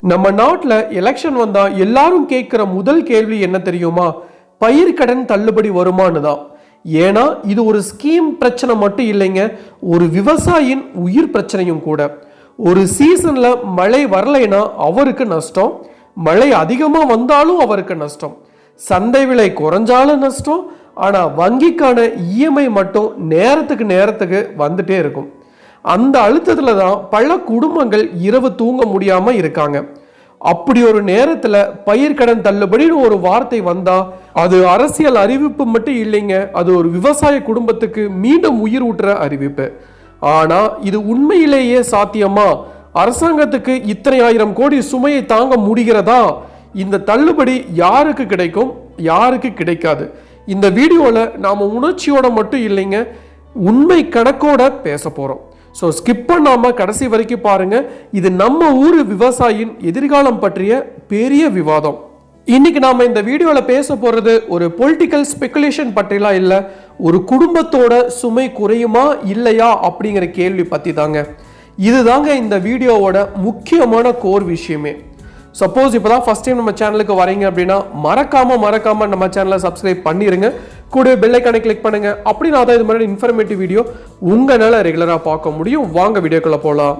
நம்ம நாட்டில் எலெக்ஷன் வந்தா எல்லாரும் கேட்கிற முதல் கேள்வி என்ன தெரியுமா? பயிர்க்கடன் தள்ளுபடி வருமானு தான். ஏன்னா இது ஒரு ஸ்கீம் பிரச்சனை மட்டும் இல்லைங்க, ஒரு விவசாயியின் உயிர் பிரச்சனையும் கூட. ஒரு சீசன்ல மழை வரலைன்னா அவருக்கு நஷ்டம், மழை அதிகமா வந்தாலும் அவருக்கு நஷ்டம், சந்தை விலை குறைஞ்சாலும் நஷ்டம். ஆனா வங்கிக்கான இஎம்ஐ மட்டும் நேரத்துக்கு வந்துட்டே இருக்கும். அந்த அழுத்தத்துல தான் பல குடும்பங்கள் இரவு தூங்க முடியாம இருக்காங்க. அப்படி ஒரு நேரத்துல பயிர்க்கடன் தள்ளுபடின்னு ஒரு வார்த்தை வந்தா அது அரசியல் அறிவிப்பு மட்டும் இல்லைங்க, அது ஒரு விவசாய குடும்பத்துக்கு மீண்டும் உயிர் ஊட்டுற அறிவிப்பு. ஆனா இது உண்மையிலேயே சாத்தியமா? அரசாங்கத்துக்கு இத்தனை ஆயிரம் கோடி சுமையை தாங்க முடிகிறதா? இந்த தள்ளுபடி யாருக்கு கிடைக்கும், யாருக்கு கிடைக்காது? இந்த வீடியோல நாம உணர்ச்சியோட மட்டும் இல்லைங்க, உண்மை கணக்கோட பேச போறோம். ஸோ ஸ்கிப் பண்ணாம கடைசி வரைக்கும் பாருங்க. இது நம்ம ஊர் விவசாயியின் எதிர்காலம் பற்றிய பெரிய விவாதம். இன்னைக்கு நாம இந்த வீடியோல பேச போறது ஒரு பொலிட்டிக்கல் ஸ்பெகுலேஷன் பற்றிலாம் இல்ல, ஒரு குடும்பத்தோட சுமை குறையுமா இல்லையா அப்படிங்கிற கேள்வி பத்தி தாங்க. இதுதாங்க இந்த வீடியோவோட முக்கியமான கோர் விஷயமே. சப்போஸ் இப்போதான் ஃபர்ஸ்ட் டைம் நம்ம சேனலுக்கு வரீங்க அப்படின்னா மறக்காம நம்ம சேனலை சப்ஸ்கிரைப் பண்ணிருங்க, கூட பெல் ஐகானை கிளிக் பண்ணுங்க. அப்படி நான் தான் இது மாதிரி இன்ஃபர்மேட்டிவ் வீடியோ உங்களால ரெகுலரா பார்க்க முடியும். வாங்க வீடியோக்குள்ள போலாம்.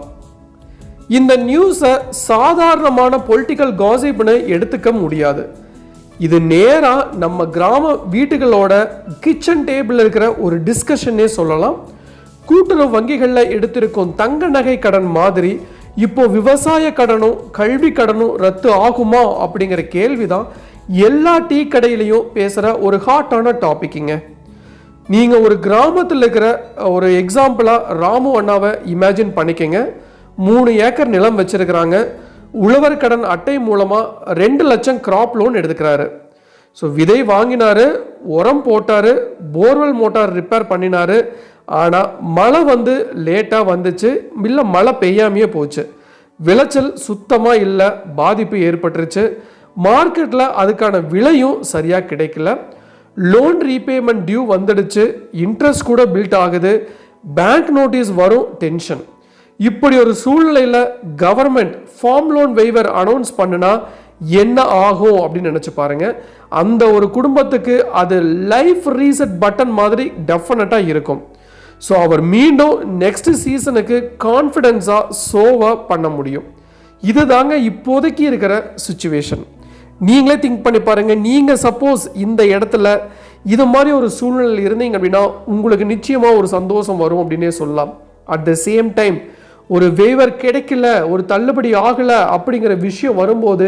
இந்த நியூஸை சாதாரணமான பொலிட்டிக்கல் காசிப்னு எடுத்துக்க முடியாது. இது நேரா நம்ம கிராம வீட்டுகளோட கிச்சன் டேபிள் இருக்கிற ஒரு டிஸ்கஷனே சொல்லலாம். கூட்டுறவு வங்கிகளில் எடுத்திருக்கும் தங்க நகை கடன் மாதிரி இப்போ விவசாய கடனும் கல்வி கடனும் ரத்து ஆகுமா அப்படிங்கிற கேள்விதான் எல்லா டீ கடையிலையும் பேசுற ஒரு ஹாட்டான டாபிக்ங்க. நீங்க ஒரு கிராமத்தில் இருக்கிற ஒரு எக்ஸாம்பிளா ராமு அண்ணாவை இமேஜின் பண்ணிக்கங்க. 3 ஏக்கர் நிலம் வச்சிருக்கிறாங்க. உழவர் கடன் அட்டை மூலமா 2 லட்சம் கிராப் லோன் எடுத்துக்கிறாரு. ஸோ விதை வாங்கினாரு, உரம் போட்டாரு, போர்வெல் மோட்டார் ரிப்பேர் பண்ணினாரு. ஆனால் மழை லேட்டாக வந்துச்சு, இல்லை மழை பெய்யாமையே போச்சு, விளைச்சல் சுத்தமாக இல்லை, பாதிப்பு ஏற்பட்டுருச்சு. மார்க்கெட்டில் அதுக்கான விலையும் சரியாக கிடைக்கல. லோன் ரீபேமெண்ட் டியூ வந்துடுச்சு, இன்ட்ரெஸ்ட் கூட பில்ட் ஆகுது, பேங்க் நோட்டீஸ் வரும், டென்ஷன். இப்படி ஒரு சூழ்நிலையில் government farm loan waiver announce பண்ணுனா என்ன ஆகும் அப்படின்னு நினச்சி பாருங்க. அந்த ஒரு குடும்பத்துக்கு அது லைஃப் ரீசெட் பட்டன் மாதிரி டெஃபினட்டாக இருக்கும். ஸோ அவர் மீண்டும் நெக்ஸ்ட் சீசனுக்கு கான்ஃபிடென்ஸாக சோவாக பண்ண முடியும். இதுதாங்க இப்போதைக்கு இருக்கிற சுச்சுவேஷன். நீங்களே திங்க் பண்ணி பாருங்க. நீங்கள் சப்போஸ் இந்த இடத்துல இது மாதிரி ஒரு சூழ்நிலையில் இருந்தீங்க அப்படின்னா உங்களுக்கு நிச்சயமாக ஒரு சந்தோஷம் வரும் அப்படின்னே சொல்லலாம். அட் த சேம் டைம் ஒரு வேவர் கிடைக்கல, ஒரு தள்ளுபடி ஆகலை அப்படிங்கிற விஷயம் வரும்போது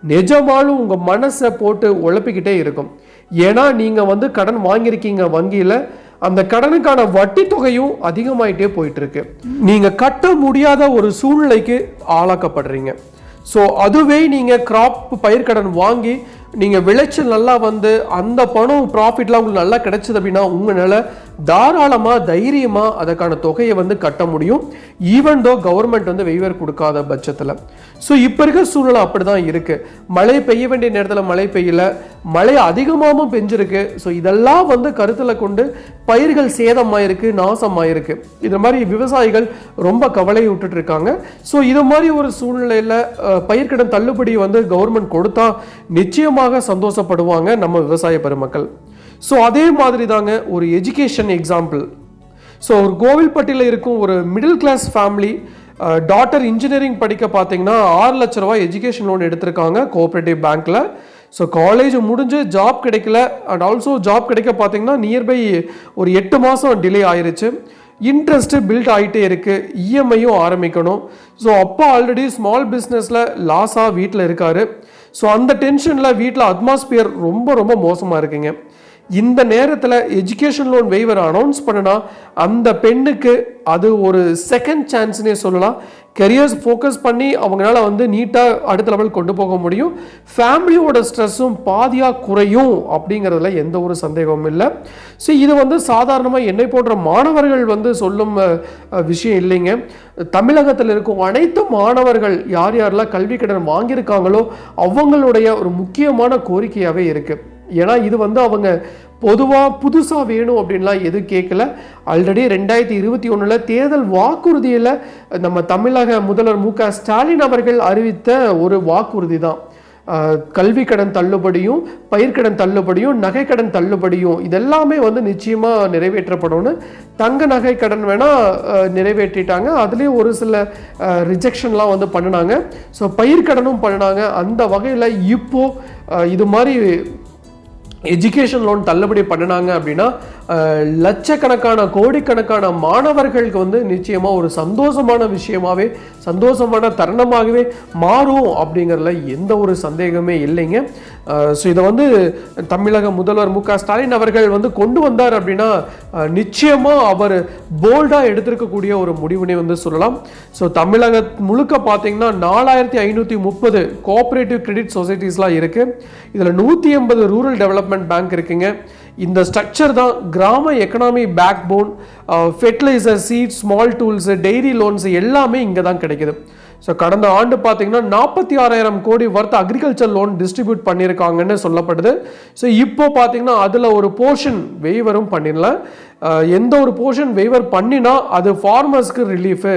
நிஜமாலும் உங்கள் மனசை போட்டு உழப்பிக்கிட்டே இருக்கும். ஏன்னா நீங்கள் கடன் வாங்கியிருக்கீங்க வங்கியில், அந்த கடனுக்கான வட்டி தொகையும் அதிகமாயிட்டே போயிட்டு இருக்கு. நீங்க கட்ட முடியாத ஒரு சூழ்நிலைக்கு ஆளாக்கப்படுறீங்க. ஸோ அதுவே நீங்க கிராப் பயிர்க்கடன் வாங்கி நீங்க விளைச்சல் நல்லா அந்த பணம் ப்ராஃபிட்லாம் உங்களுக்கு நல்லா கிடைச்சது அப்படின்னா உங்களால தாராளமா தைரியமா அதற்கான தொகையை கட்ட முடியும், ஈவன் தோ கவர்மெண்ட் வெய்வர் கொடுக்காத பட்சத்தில். ஸோ இப்போ இருக்க சூழ்நிலை அப்படிதான் இருக்கு. மழை பெய்ய வேண்டிய நேரத்தில் மழை பெய்யல, மழை அதிகமாகவும் பெஞ்சிருக்கு. ஸோ இதெல்லாம் கருத்தில் கொண்டு பயிர்கள் சேதமாயிருக்கு, நாசமாயிருக்கு. இது மாதிரி விவசாயிகள் ரொம்ப கவலையை விட்டுட்டு இருக்காங்க. ஸோ இது மாதிரி ஒரு சூழ்நிலையில் பயிர்க்கடன் தள்ளுபடி கவர்மெண்ட் கொடுத்தா நிச்சயமாக சந்தோஷப்படுவாங்க நம்ம விவசாய பெருமக்கள். ஸோ அதே மாதிரி தாங்க ஒரு எஜுகேஷன் எக்ஸாம்பிள். ஸோ ஒரு கோவில்பட்டியில் இருக்கும் ஒரு middle class family, daughter engineering படிக்க பார்த்தீங்கன்னா 6 லட்ச ரூபாய் எஜுகேஷன் லோன் எடுத்திருக்காங்க கோஆபரேட்டிவ் பேங்க்ல. ஸோ காலேஜ் முடிஞ்சு ஜாப் கிடைக்கல, அண்ட் ஆல்சோ ஜாப் கிடைக்க பார்த்தீங்கன்னா நியர்பை ஒரு 8 மாதம் டிலே ஆயிருச்சு. இன்ட்ரெஸ்ட் பில்ட் ஆகிட்டே இருக்கு, இஎம்ஐயும் ஆரம்பிக்கணும். ஸோ அப்பா ஆல்ரெடி ஸ்மால் பிஸ்னஸில் லாஸாக வீட்டில் இருக்காரு. ஸோ அந்த டென்ஷனில் வீட்டில் அட்மாஸ்பியர் ரொம்ப மோசமாக இருக்குங்க. இந்த நேரத்தில் எஜுகேஷன் லோன் வெய்வர் அனௌன்ஸ் பண்ணினா அந்த பெண்ணுக்கு அது ஒரு செகண்ட் சான்ஸ்னே சொல்லலாம். கெரியர்ஸ் ஃபோக்கஸ் பண்ணி அவங்களால நீட்டாக அடுத்த லெவல் கொண்டு போக முடியும். ஃபேமிலியோட ஸ்ட்ரெஸ்ஸும் பாதியாக குறையும் அப்படிங்கிறதுல எந்த ஒரு சந்தேகமும் இல்லை. ஸோ இது சாதாரணமாக என்னை போன்ற மாணவர்கள் சொல்லும் விஷயம் இல்லைங்க. தமிழகத்தில் இருக்கும் அனைத்து மாணவர்கள் யாரெல்லாம் கல்வி கடன் வாங்கியிருக்காங்களோ அவங்களுடைய ஒரு முக்கியமான கோரிக்கையாகவே இருக்குது. ஏன்னா இது அவங்க பொதுவாக புதுசாக வேணும் அப்படின்லாம் எதுவும் கேட்கல. ஆல்ரெடி 2021 தேர்தல் வாக்குறுதியில் நம்ம தமிழக முதல்வர் மு க ஸ்டாலின் அவர்கள் அறிவித்த ஒரு வாக்குறுதி தான் கல்வி கடன் தள்ளுபடியும், பயிர்க்கடன் தள்ளுபடியும், நகைக்கடன் தள்ளுபடியும். இதெல்லாமே வந்து நிச்சயமாக நிறைவேற்றப்படும்னு. தங்க நகை கடன் வேணால் நிறைவேற்றிட்டாங்க, அதுலேயும் ஒரு சில ரிஜெக்ஷன்லாம் வந்து பண்ணினாங்க. ஸோ பயிர்க்கடனும் பண்ணினாங்க. அந்த வகையில் இப்போது இது மாதிரி எஜுகேஷன் லோன் தள்ளுபடி பண்ணினாங்க அப்படின்னா லட்சக்கணக்கான கோடிக்கணக்கான மாணவர்களுக்கு வந்து நிச்சயமாக ஒரு சந்தோஷமான விஷயமாகவே, சந்தோஷமான தருணமாகவே மாறும் அப்படிங்கிறதுல எந்த ஒரு சந்தேகமே இல்லைங்க. ஸோ இதை வந்து தமிழக முதல்வர் மு க ஸ்டாலின் அவர்கள் வந்து கொண்டு வந்தார் அப்படின்னா நிச்சயமாக அவர் போல்டாக எடுத்திருக்கக்கூடிய ஒரு முடிவுனே வந்து சொல்லலாம். ஸோ தமிழக முழுக்க பார்த்தீங்கன்னா 4530 கோஆப்ரேட்டிவ் கிரெடிட் சொசைட்டிஸ்லாம் இருக்குது. இதில் 180 ரூரல் டெவலப்மெண்ட் பேங்க் இருக்குங்க. இந்த ஸ்ட்ரக்சர் தான் கிராம economy backbone. Fertiliser, seeds, small tools, dairy loans எல்லாமே இங்கே தான் கிடைக்குது. ஸோ கடந்த ஆண்டு பார்த்தீங்கன்னா 46,000 கோடி வர்த் அக்ரிகல்ச்சர் லோன் டிஸ்ட்ரிபியூட் பண்ணியிருக்காங்கன்னு சொல்லப்படுது. ஸோ இப்போ பார்த்தீங்கன்னா அதில் ஒரு போர்ஷன் வெய்வரும் பண்ணிடலாம். எந்த ஒரு போர்ஷன் வெய்வர் பண்ணினா அது ஃபார்மர்ஸ்க்கு ரிலீஃபு.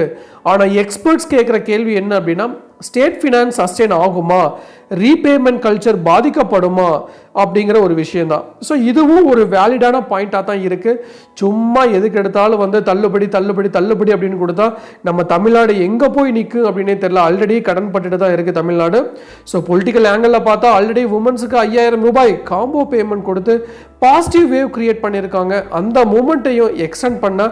ஆனால் எக்ஸ்பர்ட்ஸ் கேட்குற கேள்வி என்ன அப்படின்னா, ஸ்டேட் ஃபினான்ஸ் சஸ்டெயின் ஆகுமா, ரீபேமெண்ட் கல்ச்சர் பாதிக்கப்படுமா அப்படிங்கிற ஒரு விஷயம்தான். ஸோ இதுவும் ஒரு வேலிடான பாயிண்டாக தான் இருக்குது. சும்மா எதுக்கு எடுத்தாலும் வந்து தள்ளுபடி தள்ளுபடி தள்ளுபடி அப்படின்னு கொடுத்தா நம்ம தமிழ்நாடு எங்கே போய் நிற்கும் அப்படின்னே தெரியல. ஆல்ரெடி கடன் பட்டுட்டு தான் இருக்குது தமிழ்நாடு. ஸோ பொலிட்டிக்கல் ஆங்கிளில் பார்த்தா ஆல்ரெடி உமன்ஸுக்கு 5000 ரூபாய் காம்போ பேமெண்ட் கொடுத்து பாசிட்டிவ் வேவ் கிரியேட் பண்ணியிருக்காங்க. அந்த மூமெண்ட்டையும் எக்ஸ்டெண்ட் பண்ண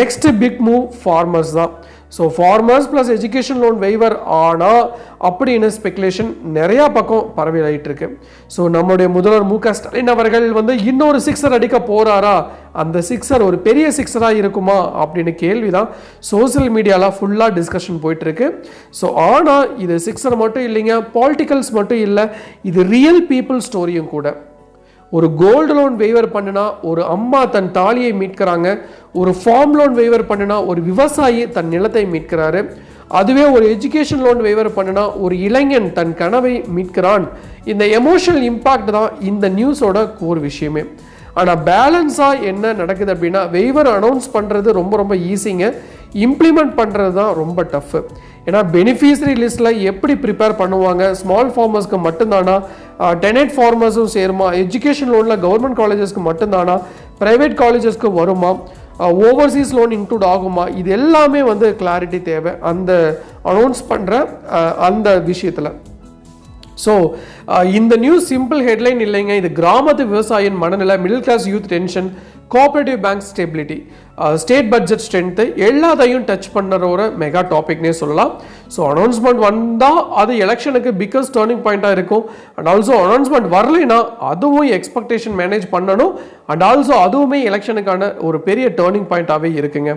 நெக்ஸ்ட் பிக் மூவ் ஃபார்மர்ஸ் தான். So farmers plus education loan waiver ஆனால் அப்படின்னு ஸ்பெகுலேஷன் நிறையா பக்கம் பரவிட்டு இருக்கு. ஸோ நம்முடைய முதல்வர் மு க ஸ்டாலின் அவர்கள் வந்து இன்னொரு சிக்ஸர் அடிக்க போகிறாரா, அந்த சிக்ஸர் ஒரு பெரிய சிக்ஸராக இருக்குமா அப்படின்னு கேள்வி தான் சோசியல் மீடியாவில் ஃபுல்லாக டிஸ்கஷன் போயிட்டுருக்கு. ஸோ ஆனால் இது சிக்ஸர் மட்டும் இல்லைங்க, பாலிட்டிக்கல்ஸ் மட்டும் இல்லை, இது ரியல் பீப்புள் ஸ்டோரியும் கூட. ஒரு கோல்டு லோன் வெய்வர் பண்ணினா ஒரு அம்மா தன் தாலியை மீட்கிறாங்க. ஒரு ஃபார்ம் லோன் வெய்வர் பண்ணினா ஒரு விவசாயி தன் நிலத்தை மீட்கிறாரு. அதுவே ஒரு எஜுகேஷன் லோன் வெய்வர் பண்ணினா ஒரு இளைஞன் தன் கனவை மீட்கிறான். இந்த எமோஷனல் இம்பாக்ட் தான் இந்த நியூஸோட கோர் விஷயமே. ஆனால் பேலன்ஸாக என்ன நடக்குது அப்படின்னா, வெய்வர் அனௌன்ஸ் பண்ணுறது ரொம்ப ரொம்ப ஈஸிங்க, இம்ப்ளிமெண்ட் பண்ணுறது தான் ரொம்ப டஃப்பு. ஏன்னா பெனிஃபிஷரி லிஸ்ட்டில் எப்படி ப்ரிப்பேர் பண்ணுவாங்க, ஸ்மால் ஃபார்மர்ஸ்க்கு மட்டும்தானா, டெனட் ஃபார்மர்ஸும் சேருமா, எஜுகேஷன் லோனில் கவர்மெண்ட் காலேஜஸ்க்கு மட்டும்தானா, ப்ரைவேட் காலேஜஸ்க்கு வருமா, ஓவர்சீஸ் லோன் இன்க்ளூட் ஆகுமா, இது எல்லாமே வந்து கிளாரிட்டி தேவை அந்த அனௌன்ஸ் பண்ணுற அந்த விஷயத்தில். ஸோ இந்த நியூஸ் சிம்பிள் ஹெட்லைன் இல்லைங்க, இது கிராமத்து விவசாயியின் மனநிலை, middle class youth tension, cooperative bank stability, state budget strength எல்லாத்தையும் டச் பண்ணுற ஒரு மெகா டாபிக்னே சொல்லலாம். ஸோ அனௌன்ஸ்மெண்ட் வந்தால் அது எலெக்ஷனுக்கு பிக்கஸ்ட் டர்னிங் பாயிண்ட்டாக இருக்கும். அண்ட் ஆல்சோ அனௌன்ஸ்மெண்ட் வரலைன்னா அதுவும் எக்ஸ்பெக்டேஷன் மேனேஜ் பண்ணணும். அண்ட் ஆல்சோ அதுவுமே எலெக்ஷனுக்கான ஒரு பெரிய டர்னிங் பாயிண்ட்டாகவே இருக்குங்க.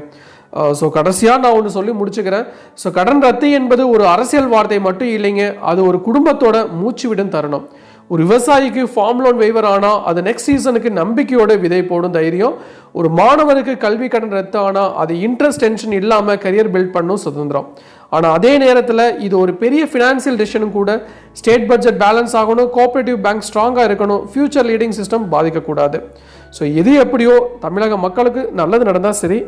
ஸோ கடைசியாக நான் ஒன்று சொல்லி முடிச்சுக்கிறேன். ஸோ கடன் ரத்து என்பது ஒரு அரசியல் வார்த்தை மட்டும் இல்லைங்க, அது ஒரு குடும்பத்தோட மூச்சு விடும் தருணம். ஒரு விவசாயிக்கு ஃபார்ம் லோன் வெய்வர் ஆனால் அது நெக்ஸ்ட் சீசனுக்கு நம்பிக்கையோட விதை போடும் தைரியம். ஒரு மாணவருக்கு கல்வி கடன் ரத்து ஆனால் அது இன்ட்ரெஸ்ட் டென்ஷன் இல்லாமல் கரியர் பில்ட் பண்ணும் சுதந்திரம். ஆனால் அதே நேரத்தில் இது ஒரு பெரிய ஃபினான்சியல் டெசிஷனும் கூட. ஸ்டேட் பட்ஜெட் பேலன்ஸ் ஆகணும், கோஆபரேட்டிவ் பேங்க் ஸ்ட்ராங்காக இருக்கணும், ஃபியூச்சர் லீடிங் சிஸ்டம் பாதிக்கக்கூடாது. ஸோ எது எப்படியோ தமிழக மக்களுக்கு நல்லது நடந்தால் சரி.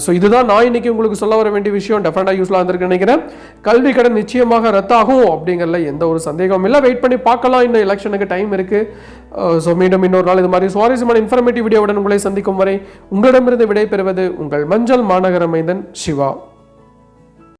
ஸோ இதுதான் நான் இன்னைக்கு உங்களுக்கு சொல்ல வர வேண்டிய விஷயம். டெஃபினட்டாக யூஸ்ஃபுல்லாக இருந்திருக்குன்னு நினைக்கிறேன். கல்வி கடன் நிச்சயமாக ரத்தாகும் அப்படிங்கிறதுல எந்த ஒரு சந்தேகமும் இல்லை. வெயிட் பண்ணி பார்க்கலாம், இன்னும் எலெக்ஷனுக்கு டைம் இருக்குது. ஸோ மீண்டும் இன்னொரு நாள் இது மாதிரி சுவாரஸ்யமான இன்ஃபர்மேட்டிவ் வீடியோவுடன் உங்களை சந்திக்கும் வரை உங்களிடமிருந்து விடை பெறுவது உங்கள் மஞ்சள் மாநகர மைந்தன் சிவா.